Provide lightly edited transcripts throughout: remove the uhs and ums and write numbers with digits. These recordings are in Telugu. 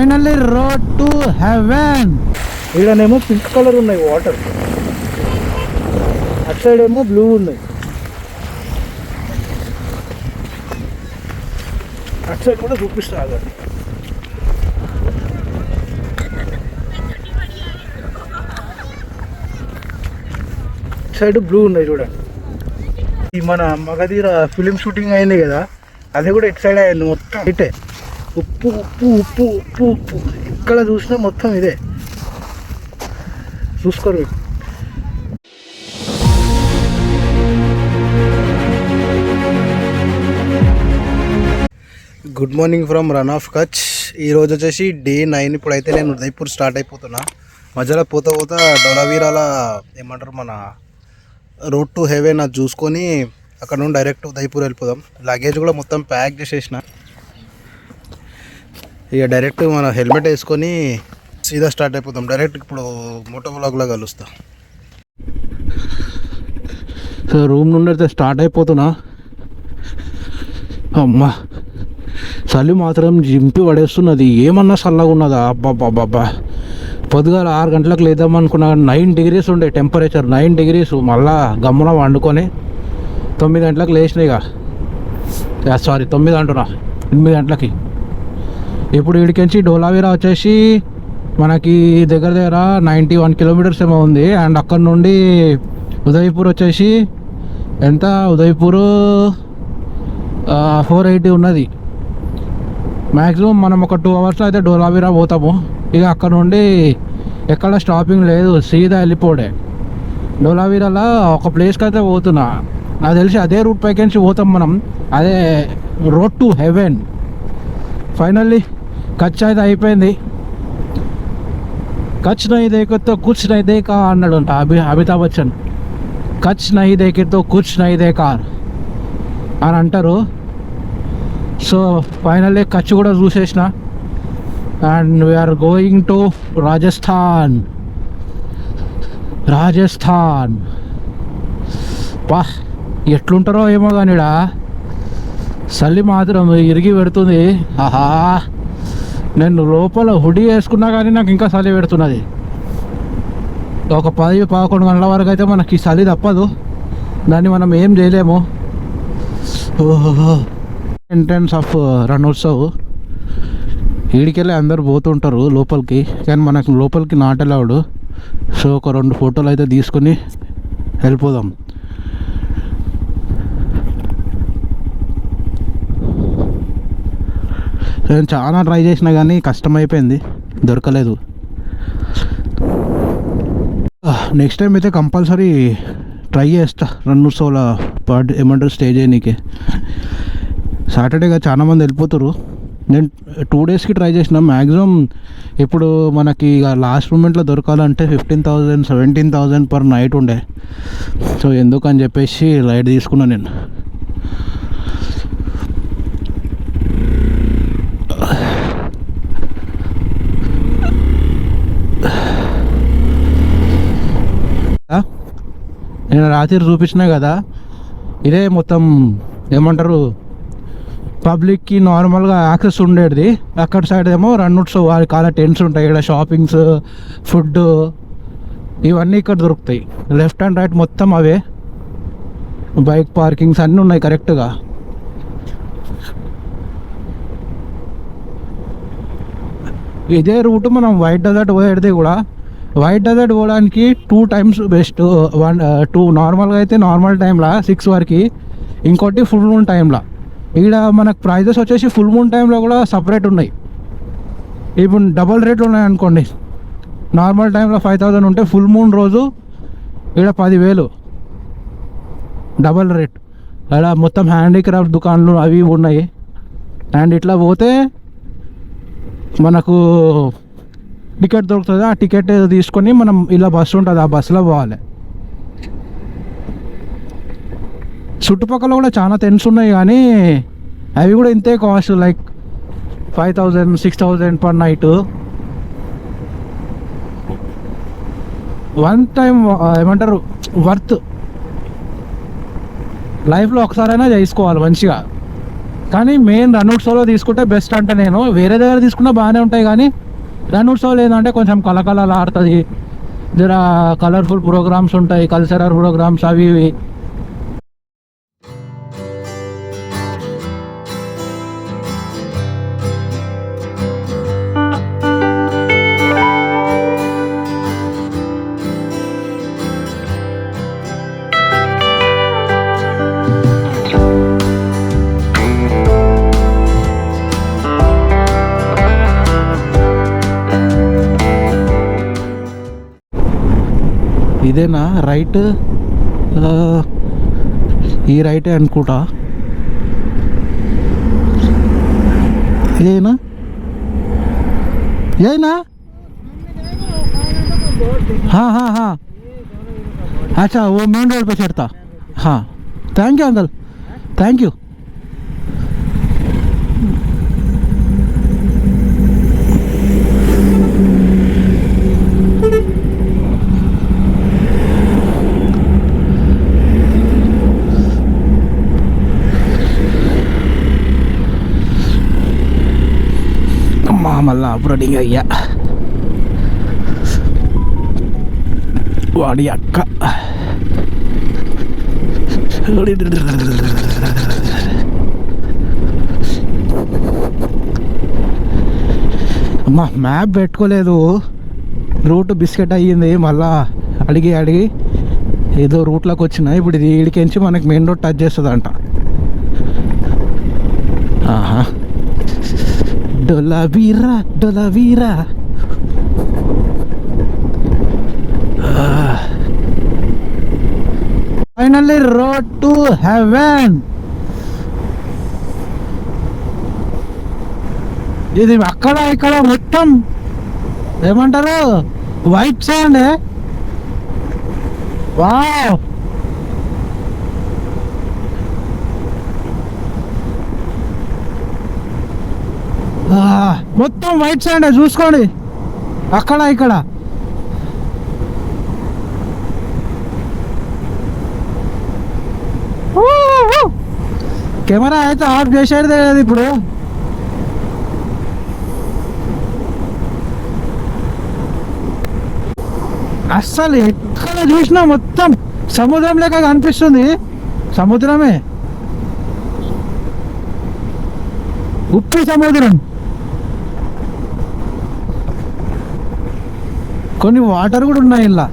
Finally road to heaven. ఈడనేమో పింక్ కలర్ ఉన్నాయి వాటర్, అటు సైడ్ ఏమో బ్లూ ఉన్నాయి, అటు సైడ్ కూడా చూపిస్తా. సైడ్ బ్లూ ఉన్నాయి చూడండి. ఈ మన మగధీర ఫిలిం షూటింగ్ అయింది కదా, అది కూడా ఇటు సైడ్ అయింది మొత్తం. ఇటే ఉప్పు ఉప్పు ఉప్పు ఉప్పు ఉప్పు, ఇక్కడ చూసినా మొత్తం ఇదే. చూసుకోరు. Good morning from Rann of Kutch. ఈరోజు వచ్చేసి డే 9. ఇప్పుడైతే నేను ఉదయపూర్ స్టార్ట్ అయిపోతున్నా. మధ్యలో పోతా పోతా డోలావీరాల ఏమంటారు మన రోడ్ టు హెవెన్ అది చూసుకొని అక్కడ నుండి డైరెక్ట్ ఉదయపూర్ వెళ్ళిపోదాం. లగేజ్ కూడా మొత్తం ప్యాక్ చేసేసిన. ఇక డైరెక్ట్ మన హెల్మెట్ వేసుకొని సీదా స్టార్ట్ అయిపోతాం. డైరెక్ట్ ఇప్పుడు మోటో వ్లాగ్లో కలుస్తా. సో రూమ్ నుండి అయితే స్టార్ట్ అయిపోతున్నా. అమ్మా చలి మాత్రం జింపి పడేస్తున్నది. ఏమన్నా చల్లగా ఉన్నదా? అబ్బాబ్బాబ్బా. పొద్దుగాల 6 గంటలకు లేద్దాం అనుకున్నా. 9 degrees ఉండే టెంపరేచర్, 9 degrees. మళ్ళా గమ్మున వండుకొని 9 గంటలకు లేచినాయి. ఇక సారీ 9 అంటున్నా, 8 గంటలకి. ఇప్పుడు వీడికించి డోలావీరా వచ్చేసి మనకి దగ్గర 91 kilometers ఏమో ఉంది. అండ్ అక్కడ నుండి ఉదయపూర్ వచ్చేసి ఎంత, ఉదయపూర్ 480 ఉన్నది. మ్యాక్సిమం మనం ఒక 2 hours అయితే డోలావీరా పోతాము. ఇక అక్కడ నుండి ఎక్కడ స్టాపింగ్ లేదు, సీదా వెళ్ళిపోడే. డోలావీరాలో ఒక ప్లేస్కి అయితే పోతున్నా, నాకు తెలిసి అదే రూట్ పైకి నుంచి పోతాం మనం. అదే road to haven. Finally Kutch అయితే అయిపోయింది. కచ్ నహీ దేఖతో కుచ్ నహీ దేఖా అన్నాడు అంట అమితాబ్ బచ్చన్. కచ్ నహీ దేఖతో కుచ్ నహీ దేఖా అని అంటారు. సో ఫైనల్లీ కచ్ కూడా చూసేసిన. And we are going to Rajasthan. వా ఎట్లుంటారో ఏమో కానీ చలి మాత్రం ఇరిగి పెడుతుంది. ఆహా, నేను లోపల హుడీ వేసుకున్నా కానీ నాకు ఇంకా చలి పెడుతున్నది. ఒక 10-11 గంటల వరకు అయితే మనకి చలి తప్పదు, దాన్ని మనం ఏం చేయలేము. Entrance of Rann Utsav. ఈడికెళ్ళి అందరు పోతుంటారు లోపలికి, కానీ మనకు లోపలికి నాట్ అలౌడ్. సో ఒక 2 ఫోటోలు అయితే తీసుకొని వెళ్ళిపోదాం. నేను చాలా ట్రై చేసినా కానీ కష్టమైపోయింది, దొరకలేదు. నెక్స్ట్ టైం అయితే కంపల్సరీ ట్రై చేస్తా రణోత్సవ్లో ఏమంటారు స్టే చేయనీకి. సాటర్డేగా చాలామంది వెళ్ళిపోతారు. నేను 2 daysకి ట్రై చేసిన. మ్యాక్సిమం ఇప్పుడు మనకి ఇక లాస్ట్ మూమెంట్లో దొరకాలంటే 15,000 17,000 per night ఉండే. సో ఎందుకని చెప్పేసి లైట్ తీసుకున్నాను నేను. నేను రాత్రి చూపించినా కదా, ఇదే మొత్తం ఏమంటారు పబ్లిక్కి నార్మల్గా యాక్సెస్ ఉండేది. అక్కడ సైడ్ ఏమో రణోత్సవ్ వారి కాల టెంట్స్ ఉంటాయి. ఇక్కడ షాపింగ్స్, ఫుడ్ ఇవన్నీ ఇక్కడ దొరుకుతాయి. లెఫ్ట్ అండ్ రైట్ మొత్తం అవే బైక్ పార్కింగ్స్ అన్నీ ఉన్నాయి కరెక్ట్గా. ఇదే రూట్ మనం వైట్ డెజర్ట్ పోయేది కూడా. వైట్ డెజర్ట్ పోవడానికి 2 times బెస్ట్. 2 నార్మల్గా అయితే నార్మల్ టైంలో 6 వరకు, ఇంకోటి ఫుల్ మూన్ టైంలో. ఇక్కడ మనకు ప్రైజెస్ వచ్చేసి ఫుల్ మూన్ టైంలో కూడా సపరేట్ ఉన్నాయి. ఇప్పుడు డబల్ రేట్లు ఉన్నాయి అనుకోండి. నార్మల్ టైంలో 5,000 ఉంటే ఫుల్ మూన్ రోజు ఇక్కడ 10,000 డబల్ రేట్. ఇక్కడ మొత్తం హ్యాండీక్రాఫ్ట్ దుకాణాలు అవి ఉన్నాయి. అండ్ ఇట్లా పోతే మనకు టికెట్ దొరుకుతుంది. ఆ టికెట్ తీసుకొని మనం ఇలా బస్సు ఉంటుంది, ఆ బస్సులో పోవాలి. చుట్టుపక్కల కూడా చాలా టెంట్స్ ఉన్నాయి, కానీ అవి కూడా ఇంతే cost, like 5,000 6,000 per night. One time ఏమంటారు వర్త్. లైఫ్లో ఒకసారైనా చేసుకోవాలి మంచిగా. కానీ మెయిన్ రన్ ఉత్సవ్లో తీసుకుంటే బెస్ట్ అంటే నేను వేరే దగ్గర తీసుకున్నా బాగానే ఉంటాయి, కానీ రన్ ఉత్సవ్లో ఏంటంటే కొంచెం కలకలలు ఆడుతుంది, జర కలర్ఫుల్ ప్రోగ్రామ్స్ ఉంటాయి, కల్చరల్ ప్రోగ్రామ్స్ అవి ఇవి. ఇదేనా రైట్? ఈ రైటే అనుకుంటా. ఇదేనా? यही हाँ हाँ हाँ अच्छा वो मेन रोड पे चढ़ता. हाँ thank you uncle, thank you. మళ్ళా అప్లోడింగ్ అయ్యా వాడి అక్క. అమ్మా మ్యాప్ పెట్టుకోలేదు, రూట్ బిస్కెట్ అయ్యింది. మళ్ళా అడిగి ఏదో రూట్లోకి వచ్చినా. ఇప్పుడు ఇది ఈడికించి మనకి మెయిన్ రోడ్ టచ్ చేస్తుందంట. ఆహా Dholavira Dholavira. Finally road to heaven. ఇది అక్కడ ఇక్కడ మొత్తం ఏమంటారు వైట్ శాండ్. వావ్ మొత్తం వైట్ శాండ్ చూసుకోండి అక్కడ ఇక్కడ. కెమెరా అయితే ఆఫ్ చేసేది ఇప్పుడు. అస్సలు ఎక్కడ చూసినా మొత్తం సముద్రం లెక్క కనిపిస్తుంది. సముద్రమే, ఉప్పు సముద్రం. కొన్ని వాటర్ కూడా ఉన్నాయి ఇలా.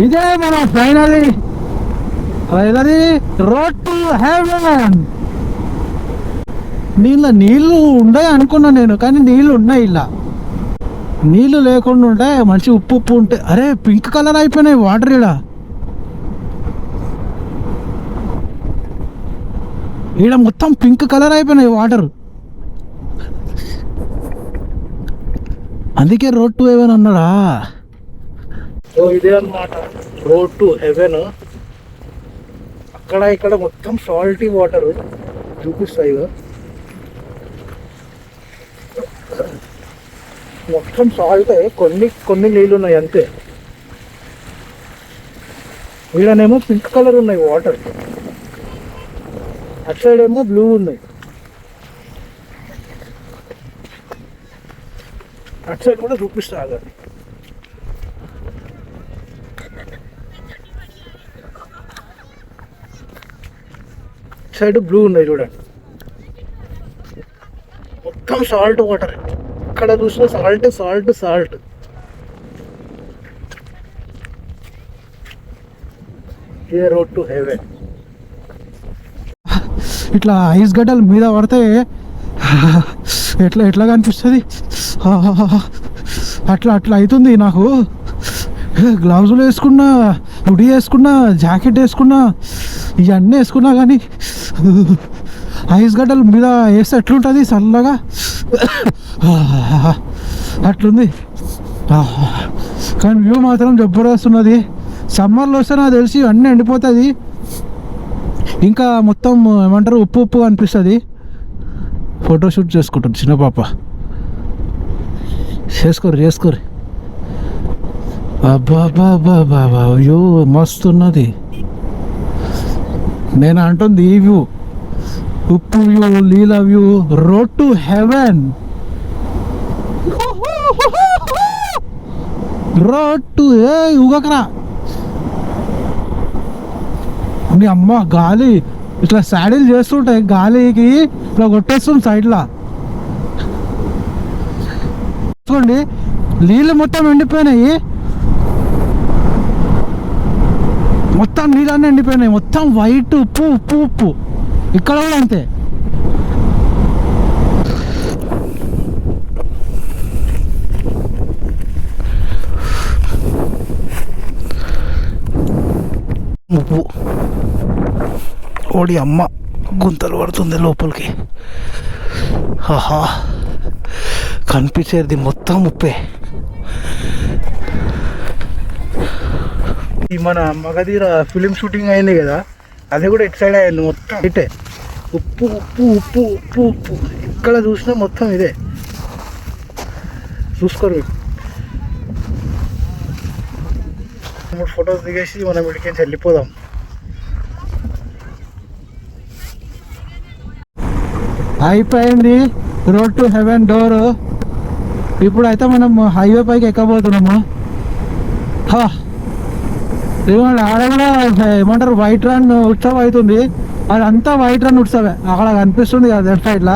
ఇదే మన ఫైనలీ రోడ్ టు హెవెన్. నీళ్ళు ఉన్నాయి అనుకున్నా నేను, కానీ నీళ్ళు ఉన్నాయి ఇలా. నీళ్ళు లేకుండా ఉంటే మంచి ఉప్పు ఉంటే. అరే పింక్ కలర్ అయిపోయినాయి వాటర్ ఈడ మొత్తం పింక్ కలర్ అయిపోయినాయి వాటర్. అందుకే రోడ్ టు హెవెన్ అన్నాడా. సో ఇదే అన్నమాట రోడ్ టు హెవెన్. అక్కడ ఇక్కడ మొత్తం సాల్టీ వాటర్ చూపిస్తాయి, మొత్తం సాల్ట్. కొన్ని నీళ్ళు ఉన్నాయి అంతే. వీడనేమో పింక్ కలర్ ఉన్నాయి వాటర్, అటు సైడ్ ఏమో బ్లూ ఉన్నాయి. అటు సైడ్ కూడా చూపిస్తా ఆగండి. సైడ్ బ్లూ ఉన్నాయి చూడండి, మొత్తం సాల్ట్ వాటర్. ఇక్కడ చూసిన సాల్ట్ సాల్ట్ సాల్ట్. ఇదే రోడ్ టు హెవెన్. ఇట్లా ఐస్ గడ్డలు మీద పడితే ఎట్లా కనిపిస్తుంది. అట్లా అవుతుంది నాకు. గ్లౌజులు వేసుకున్నా, హుడీ వేసుకున్నా, జాకెట్ వేసుకున్నా, ఇవన్నీ వేసుకున్నా, కానీ ఐస్ గడ్డలు మీద వేస్తే ఎట్లుంటుంది చల్లగా అట్లుంది. కానీ వ్యూ మాత్రం జబర్దస్తున్నది. సమ్మర్లో వస్తే నాకు తెలిసి అన్నీ ఎండిపోతుంది, ఇంకా మొత్తం ఏమంటారు ఉప్పు అనిపిస్తుంది. ఫోటోషూట్ చేసుకుంటారు చిన్న పాప. చేసుకోరు. అబ్బా అయ్యో మస్తు ఉన్నది. నేను అంటుంది ఈ వ్యూ, ఉప్పు వ్యూ, లీలా view, road to heaven, road to ఏ ఊగకరా నీ అమ్మ. గాలి ఇట్లా శాడిల్ చేస్తుంటాయి, గాలికి ఇట్లా కొట్టేస్తుంది సైడ్లా. చూడండి నీళ్ళు మొత్తం ఎండిపోయినాయి, మొత్తం నీళ్ళన్నీ ఎండిపోయినాయి, మొత్తం వైట్ ఉప్పు ఉప్పు ఉప్పు. ఇక్కడ కూడా అంతే. ఉప్పు ఓడి అమ్మ, గుంతలు పడుతుంది లోపలికి. ఆహా, కనిపించేది మొత్తం ఉప్పే. ఈ మన మగధీర ఫిలిం షూటింగ్ అయింది కదా, అది కూడా ఇటు సైడ్ అయింది మొత్తం ఇటే. ఉప్పు ఉప్పు ఉప్పు ఉప్పు ఉప్పు, ఇక్కడ చూసినా మొత్తం ఇదే. చూసుకోరు. 3 ఫొటోస్ దిగేసి మనం ఇడికి వెళ్ళిపోదాం. అయిపోయింది రోడ్ టు హెవెన్ డోర్. ఇప్పుడు అయితే మనం హైవే పైకి ఎక్కబోతున్నాము. ఆడ కూడా ఏమంటారు వైట్ రన్ ఉత్సవం అవుతుంది, అదంతా వైట్ రన్ ఉత్సవే. అక్కడ కనిపిస్తుంది కదా లెఫ్ట్ సైడ్లా.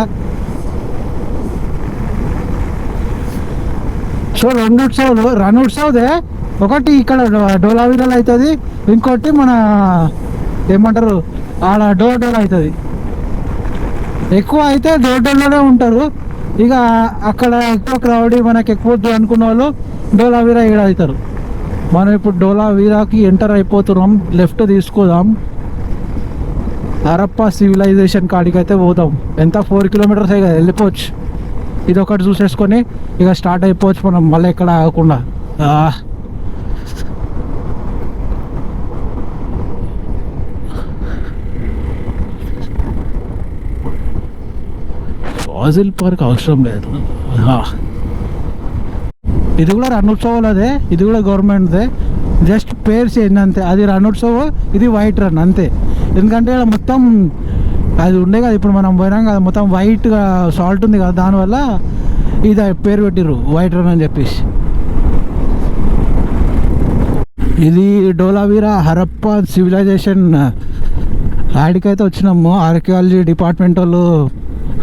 సో 2 ఉత్సవాలు, రన్ ఉత్సవదే. ఒకటి ఇక్కడ డోలావీరాలో అవుతుంది, ఇంకోటి మన ఏమంటారు ఆడ డోర్ అవుతుంది. ఎక్కువ అయితే డోర్లోనే ఉంటారు. ఇక అక్కడ ఎక్కువ క్రౌడ్, మనకి ఎక్కువ అనుకున్న వాళ్ళు డోలావీరా ఇక్కడ అవుతారు. మనం ఇప్పుడు డోలావీరాకి ఎంటర్ అయిపోతున్నాం. లెఫ్ట్ తీసుకుందాం, హరప్పా సివిలైజేషన్ కాడికి అయితే పోదాం. ఎంత 4 కిలోమీటర్స్ కదా, వెళ్ళిపోవచ్చు. ఇది ఒకటి చూసేసుకొని ఇక స్టార్ట్ అయిపోవచ్చు మనం, మళ్ళీ ఎక్కడ ఆగకుండా. ఫాజిల్ పార్క్ అవసరం లేదు. ఇది కూడా రణోత్సవాలు, అదే ఇది కూడా గవర్నమెంట్దే, జస్ట్ పేరు చేయండి అంతే. అది రణోత్సవం, ఇది వైట్ రన్ అంతే. ఎందుకంటే ఇక్కడ మొత్తం అది ఉండే కదా, ఇప్పుడు మనం పోయినాం కదా, మొత్తం వైట్గా సాల్ట్ ఉంది కదా, దానివల్ల ఇది పేరు పెట్టిర్రు వైట్ రన్ అని చెప్పేసి. ఇది డోలావీరా హరప్పా సివిలైజేషన్ ఆడికైతే వచ్చినాము. ఆర్కియాలజీ డిపార్ట్మెంట్ వాళ్ళు,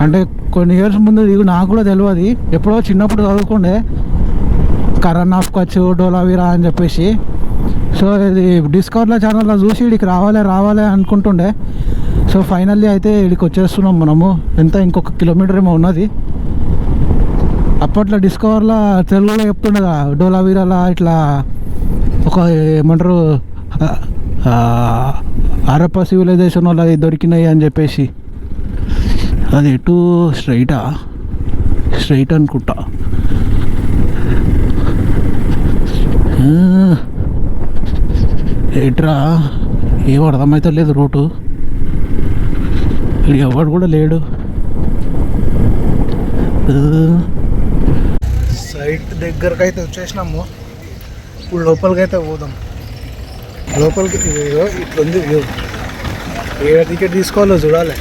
అంటే కొన్ని ఇయర్స్ ముందు ఇది నాకు కూడా తెలియదు, ఎప్పుడో చిన్నప్పుడు చదువుకుండే కరణ్ ఆఫ్ కచ్ డోలావీరా అని చెప్పేసి. సో ఇది డిస్కవర్లో ఛానల్లో చూసి ఇక్కడికి రావాలి అనుకుంటుండే. సో ఫైనల్లీ అయితే ఇక్కడికి వచ్చేస్తున్నాం మనము. ఎంత ఇంకొక కిలోమీటర్ ఏమో ఉన్నది. అప్పట్లో డిస్కవర్లో తెలుగులో చెప్తుండగా డోలావీరాలో ఇట్లా ఒక ఏమంటారు హరప్పా సివిలైజేషన్ వాళ్ళది దొరికినాయి అని చెప్పేసి. అది ఎటు స్ట్రైట్ అనుకుంటా. ఎట్రా ఏం అర్థమైతే లేదు రూటు. ఎవడు కూడా లేడు. సైట్ దగ్గరకు అయితే వచ్చేసినాము. ఇప్పుడు లోపలికి అయితే పోదాం. లోపలికి ఇట్లుంది వ్యూ. ఏ టికెట్ తీసుకోవాలో చూడాలి.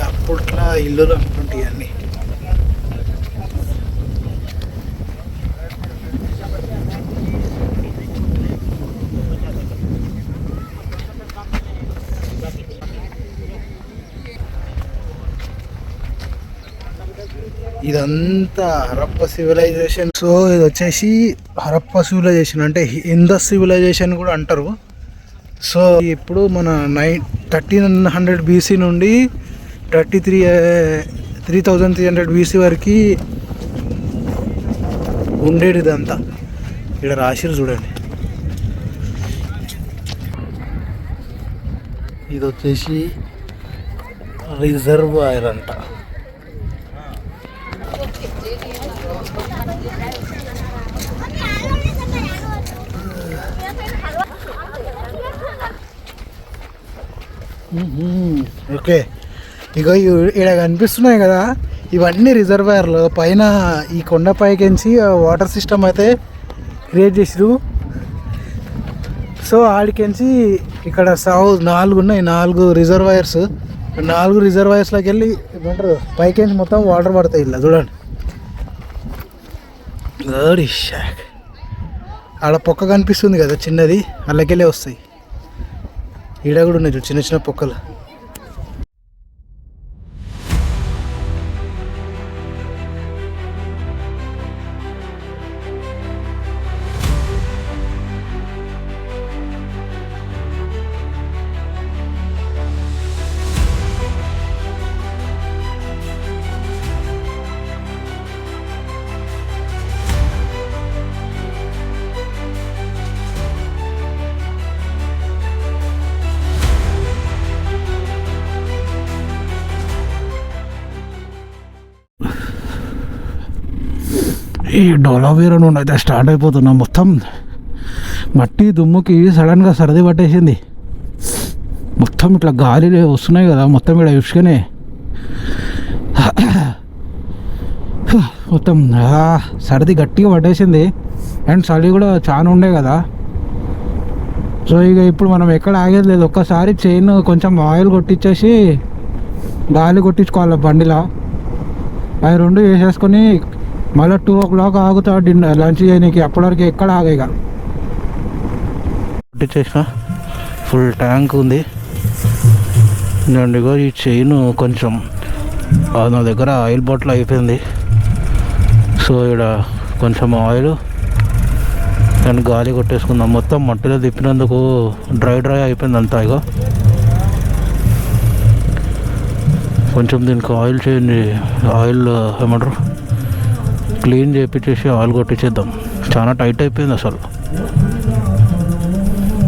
అప్పట్లో ఇల్లులు అనుకుంటాయి అన్నీ. ఇదంతా హరప్పా సివిలైజేషన్. సో ఇది వచ్చేసి హరప్పా సివిలైజేషన్, అంటే ఇండస్ సివిలైజేషన్ కూడా అంటారు. సో ఇప్పుడు మన 1300 BC నుండి 3300 BC వరకు ఉండేది ఇదంతా. ఇక్కడ రాసిరు చూడండి. ఇది వచ్చేసి రిజర్వాయర్ అంట. ఓకే, ఇగో ఇక్కడ కనిపిస్తున్నాయి కదా, ఇవన్నీ రిజర్వాయర్లు పైన ఈ కొండ పైకించి వాటర్ సిస్టమ్ అయితే క్రియేట్ చేసిరు. సో ఆడికించి ఇక్కడ 4 ఉన్నాయి, 4 రిజర్వాయర్స్. 4 రిజర్వాయర్స్లోకి వెళ్ళి ఏమంటారు పైకించి మొత్తం వాటర్ పడతాయి. ఇలా చూడండి, ఆడ పొక్క కనిపిస్తుంది కదా చిన్నది, అల్లకెళ్ళే వస్తాయి. ఈడ కూడా ఉన్నాయి చిన్న చిన్న పొక్కలు. ఈ డోలావీరా నుండి అయితే స్టార్ట్ అయిపోతున్నా. మొత్తం మట్టి దుమ్ముకి సడన్గా సర్ది పట్టేసింది. మొత్తం ఇట్లా గాలి వస్తున్నాయి కదా, మొత్తం ఇక్కడ ఇసుకనే మొత్తం సర్ది గట్టిగా పట్టేసింది. అండ్ చలి కూడా చాలా ఉండే కదా. సో ఇక ఇప్పుడు మనం ఎక్కడ ఆగేది లేదు. ఒక్కసారి చైన్ కొంచెం ఆయిల్ కొట్టించేసి గాలి కొట్టించుకోవాలి బండిలో. అవి 2 వేసేసుకొని మళ్ళీ 2 o'clock ఆగుతా డిన్నర్ లంచ్ చేయడానికి. అప్పటివరకు ఎక్కడ ఆగేగా కొట్టించేసిన ఫుల్ ట్యాంక్ ఉంది. ఇదిగో ఈ చైన్ కొంచెం నా దగ్గర ఆయిల్ బాటిల్ అయిపోయింది. సో ఇక్కడ కొంచెం ఆయిల్ దాన్ని గాలి కొట్టేసుకుందాం. మొత్తం మట్టిలో తిప్పినందుకు డ్రై అయిపోయింది అంతా. ఇగో కొంచెం దీనికి ఆయిల్ చేయండి, ఆయిల్ ఏమంటారు క్లీన్ చేయించేసి ఆయిల్ కొట్టించేద్దాం. చాలా టైట్ అయిపోయింది అసలు.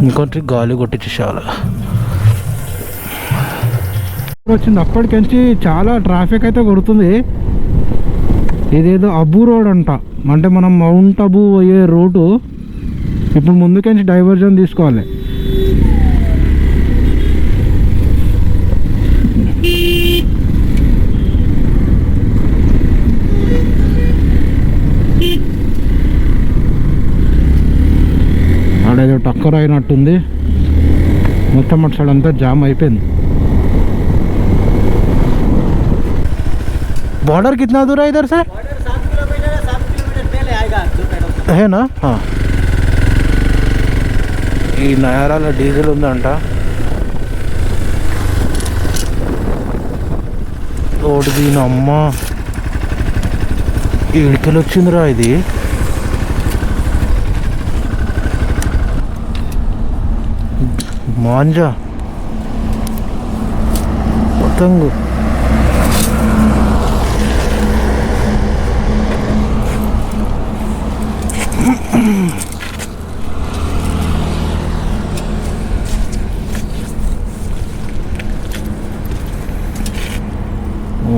ఇంకొంచెం గాలి కొట్టించేసేయాలి. వచ్చింది అప్పటికించి చాలా ట్రాఫిక్ అయితే కొడుతుంది. ఇదేదో అబు రోడ్ అంట, అంటే మనం మౌంట్ అబు పోయే రోడ్డు. ఇప్పుడు ముందుకెంచి డైవర్జన్ తీసుకోవాలి. ఆడేదో టక్కర్ అయినట్టుంది. మొత్తం అటు సైడ్ అంతా జామ్ అయిపోయింది. बॉर्डर कितना दूर है इधर से? 7 किलोमीटर है, 7 किलोमीटर पहले आएगा है ना. ఈ నయారాల డీజిల్ ఉందంట. రోడ్డు దీని అమ్మ ఇడికెళ్ళి వచ్చిందిరా ఇది. మాంజా పతంగు.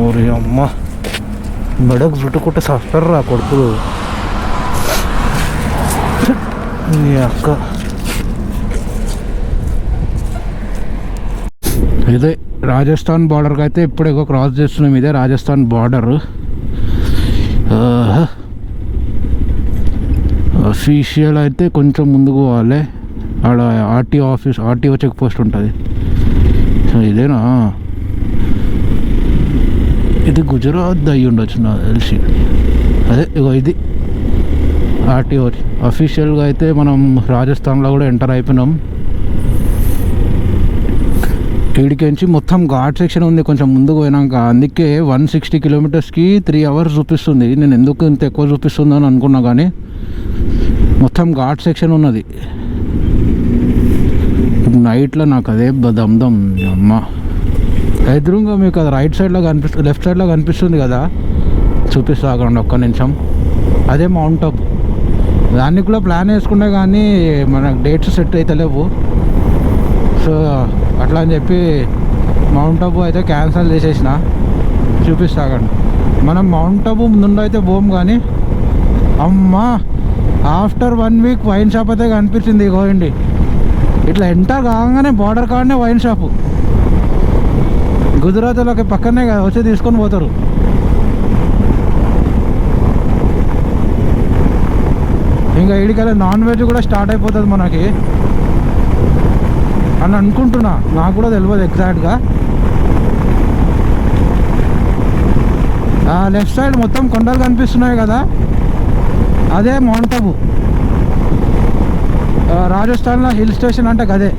ఓరి అమ్మ మెడకు చుట్టుకుంటే సస్తారా కొడుకులు. నీ అక్క ఇదే రాజస్థాన్ బార్డర్కి అయితే ఇప్పుడు ఎక్కువ క్రాస్ చేస్తున్నాం. ఇదే రాజస్థాన్ బార్డర్. అఫీషియల్ అయితే కొంచెం ముందుకు పోవాలి. ఆడ RTO office, RTO check post ఉంటుంది. సో ఇదేనా, ఇది గుజరాత్ అయ్యి ఉండొచ్చు నాకు తెలిసి. అదే ఇగో ఇది ఆర్టీఓ. అఫీషియల్గా అయితే మనం రాజస్థాన్లో కూడా ఎంటర్ అయిపోయినాం. వీడికించి మొత్తం ఘాట్ సెక్షన్ ఉంది కొంచెం ముందుకు పోయినాక. అందుకే 160 కిలోమీటర్స్కి 3 hours చూపిస్తుంది. నేను ఎందుకు ఇంత ఎక్కువ చూపిస్తుంది అని అనుకున్నా, కానీ మొత్తం ఘాట్ సెక్షన్ ఉన్నది. నైట్లో నాకు అదే దమ్దం అమ్మ. ఎదురుగా మీకు అది రైట్ సైడ్లో కనిపిస్తుంది, లెఫ్ట్ సైడ్లో కనిపిస్తుంది కదా, చూపిస్తా అక్కడ ఒక్క నిమిషం. అదే మౌంట్ అబు. దానికి కూడా ప్లాన్ వేసుకున్నా కానీ మనకు డేట్స్ సెట్ అయితే లేవు. సో అట్లా అని చెప్పి మౌంట్ అబు అయితే క్యాన్సిల్ చేసేసిన. చూపిస్తా అక్కడ. మనం మౌంట్ అబు ముందు అయితే పోం, కానీ అమ్మ ఆఫ్టర్ 1 week వైన్ షాప్ అయితే కనిపించింది. గోయండి ఇట్లా ఎంటర్ కాగానే బార్డర్ కాడనే వైన్ షాపు. గుజరాత్ వాళ్ళకి పక్కనే కదా వచ్చి తీసుకొని పోతారు. ఇంకా ఇడికెళ్ళి నాన్ వెజ్ కూడా స్టార్ట్ అయిపోతుంది మనకి అని అనుకుంటున్నా, నాకు కూడా తెలియదు ఎగ్జాక్ట్గా. లెఫ్ట్ సైడ్ మొత్తం కొండలు కనిపిస్తున్నాయి కదా, అదే మౌంట్ అబు. రాజస్థాన్లో హిల్ స్టేషన్ అంటే అదే.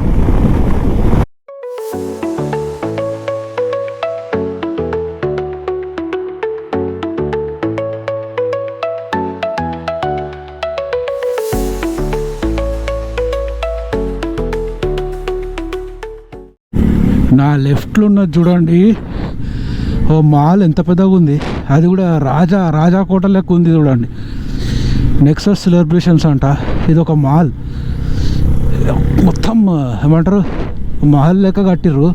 నా లెఫ్ట్లో ఉన్నది చూడండి, ఓ మాల్ ఎంత పెద్దగా ఉంది. అది కూడా రాజా కోట లెక్క ఉంది చూడండి. నెక్సస్ సెలబ్రేషన్స్ అంట. ఇది ఒక మాల్, మొత్తం ఏమంటారు మాల్ లెక్క కట్టిర్రు.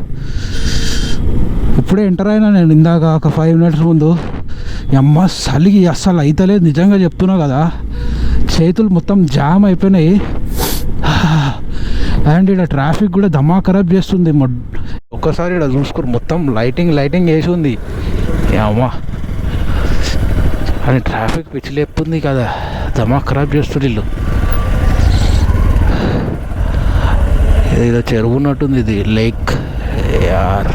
ఇప్పుడే ఎంటర్ అయినా నేను, ఇందాక ఒక 5 minutes ముందు. అమ్మ చలిగి అస్సలు అయితలేదు, నిజంగా చెప్తున్నా కదా. చేతులు మొత్తం జామ్ అయిపోయినాయి. అండ్ ఇక్కడ ట్రాఫిక్ కూడా ధమా ఖరాబ్ చేస్తుంది. ఒక్కసారి ఇక్కడ చూసుకుని మొత్తం లైటింగ్ వేసి ఉంది. అమ్మా అని ట్రాఫిక్ పిచ్చి లేపుతుంది కదా, ధమా ఖరాబ్ చేస్తుంది వీళ్ళు. ఏదో చెరువు ఉన్నట్టుంది, ఇది లేక్ యార్.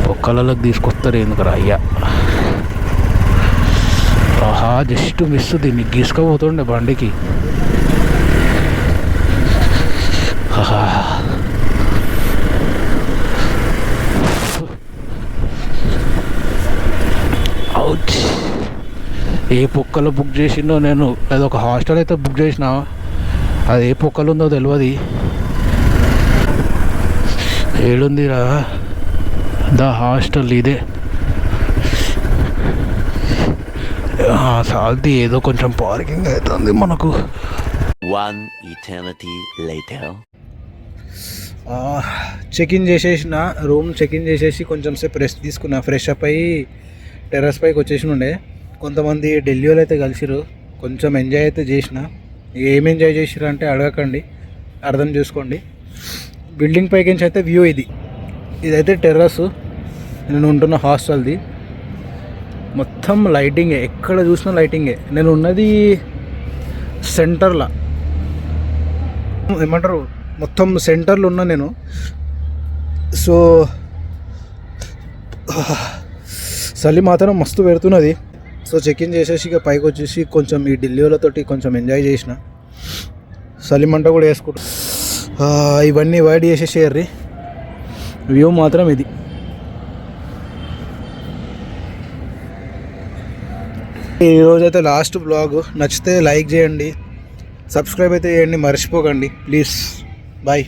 పొక్కలలోకి తీసుకొస్తారు ఎందుకురా అయ్యా. ఆహా జస్ట్ మిస్, దీన్ని గీసుకపోతుండే బండికి. ఏ పొక్కలో బుక్ చేసిందో నేను, అదొక హాస్టల్ అయితే బుక్ చేసిన, అది ఏ పొక్కలు ఉందో తెలియదు. ఏడుందిరా ద హాస్టల్, ఇదే సాల్తీ. ఏదో కొంచెం పార్కింగ్ అవుతుంది మనకు. One eternity later. Check in చేసేసిన, రూమ్ చెక్ ఇన్ చేసేసి కొంచెం సేపు రెస్ట్ తీసుకున్నా, ఫ్రెష్ అప్ అయ్యి టెర్రస్ పైకి వచ్చేసి ఉండే. కొంతమంది ఢిల్లీ వాళ్ళు అయితే కలిసిరు, కొంచెం ఎంజాయ్ అయితే చేసిన. ఏం ఎంజాయ్ చేసిరు అంటే అడగకండి, అర్థం చేసుకోండి. బిల్డింగ్ పైకి నుంచి అయితే వ్యూ ఇదైతే టెర్రస్, నేను ఉంటున్న హాస్టల్ది. మొత్తం లైటింగే, ఎక్కడ చూసినా లైటింగే. నేను ఉన్నది సెంటర్లో, ఏమంటారు మొత్తం సెంటర్లో ఉన్నా నేను. సో చలి మాత్రం మస్తు పెడుతున్నది. సో చెక్ ఇన్ చేసేసి ఇక పైకి వచ్చేసి కొంచెం ఈ ఢిల్లీ వాళ్ళతోటి కొంచెం ఎంజాయ్ చేసిన. చలి మంట కూడా వేసుకుంటా. ఇవన్నీ అవాయిడ్ చేసేసేయర్రి. వ్యూ మాత్రం ఇది. ఈరోజైతే లాస్ట్ బ్లాగ్. నచ్చితే లైక్ చేయండి, సబ్స్క్రైబ్ అయితే చేయండి, మర్చిపోకండి ప్లీజ్. బాయ్.